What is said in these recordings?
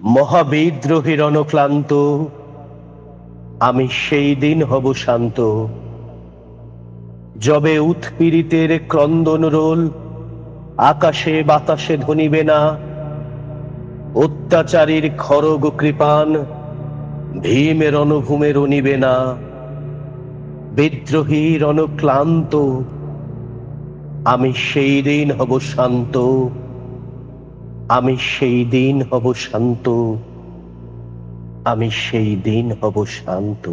মহাবিদ্রোহীর অনক্লান্ত, আমি সেই দিন হব শান্ত, যবে উৎপীড়িতের ক্রন্দন রোল আকাশে বাতাসে ধ্বনিবে না, অত্যাচারীর খড়গ কৃপান ভীমের রণভূমে রনিবে না। বিদ্রোহীর অনক্লান্ত, আমি সেই দিন হব শান্ত, আমি সেই দিন হব শান্ত, আমি সেই দিন হব শান্ত।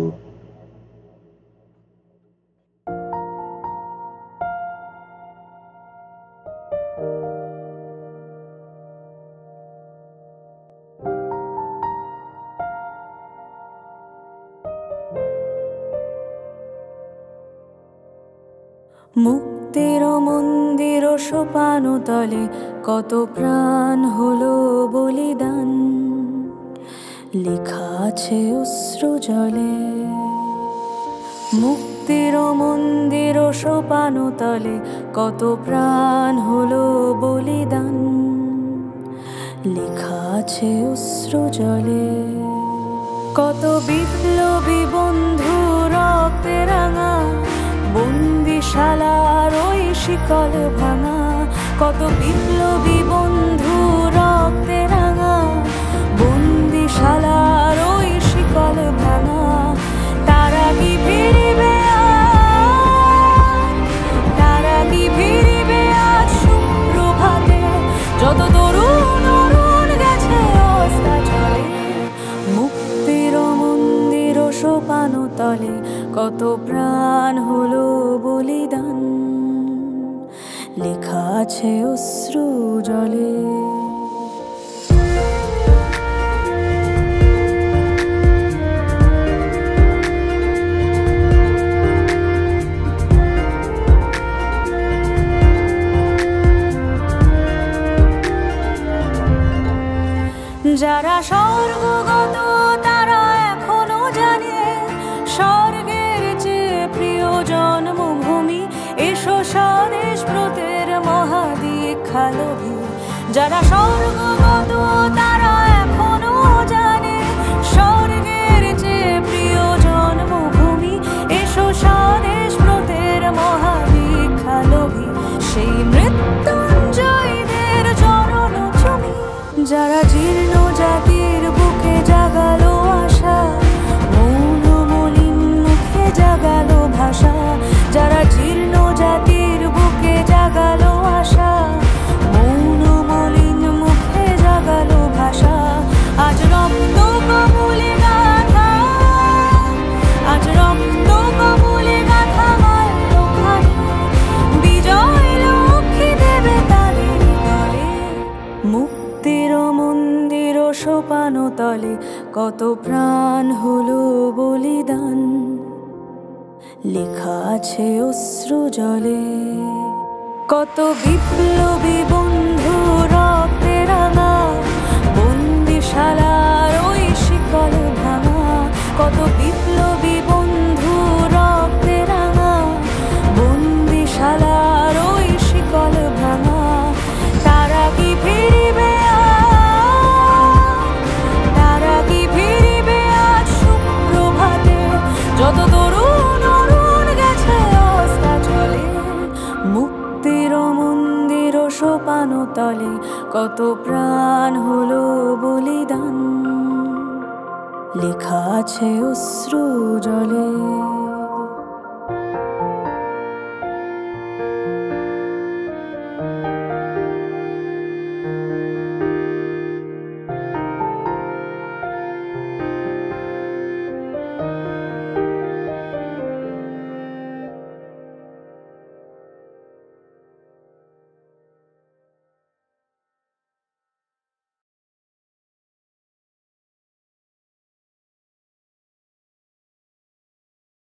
মুক্তির মন্দির সোপান তলে কত প্রাণ হলো বলিদান, লেখা আছে অশ্রু জলে। মুক্তির মন্দির সোপান তলে কত প্রাণ হলো বলিদান, লেখা আছে অশ্রু জলে। কত বিপ্লবী বন্ধু রক্তে রাঙা, বন্দিশালার ওই শিকল ভাঙা। কত বিপ্লবী বন্ধু রক্তে রাঙা, বন্দিশালার ওই শিকল ভাঙা। তারা কি ফিরিবে তারা কি ফিরিবে আজ সুপ্রভাতে, যত তরুণ অরুণ গেছে অস্তা চলে। মুক্তির মন্দির সোপান তলে কত প্রাণ হলো বলিদান, লেখা আছে অশ্রু জলে। যারা স্বর্গগত তারা এখনো জানে, স্বর্গের চেয়ে প্রিয় জন্মভূমি। এসো স্বদেশ ব্রতের মহাদীক্ষা লোভী। যারা স্বর্গগত তারা এখনো জানে, স্বর্গের চেয়ে প্রিয় জন্মভূমি। এসো স্বদেশ ব্রতের মহাদীক্ষা লোভী, সেই মৃত্যুঞ্জয়ীদের চরণ চুমি। যারা জীর্ণ জাতির বুকে জাগালো আশা, মৌন মলিন মুখে জাগালো ভাষা। যারা জীর্ণ জাতির বুকে জাগালো আশা, মৌন মলিন মুখে জাগালো ভাষা। আজ রক্ত কমলে গাথা, আজ রক্ত কমলে গাথা মাল্যখানি, বিজয় লক্ষ্মী দেবে তাদের তলে। মুক্তির মন্দির সোপান তলে কত প্রাণ হলো বলিদান, লেখা আছে অশ্রু জলে। কত বিপ্লবী বন্ধু রক্তে রাঙা, বন্দিশালার ওই শিকল ভাঙা। কত বিপ্লবী বন্ধু রক্তে রাঙা, বন্দিশালার ওই শিকল ভাঙা। তারা কি ফিরিবে তারা কি ফিরিবে আজ সুপ্রভাতে, যত তরুণ অরুণ গেছে অস্তা চলে। মুক্তির মন্দির সোপান তলে কত প্রাণ হলো বলিদান, লেখা আছে অশ্রু জলে।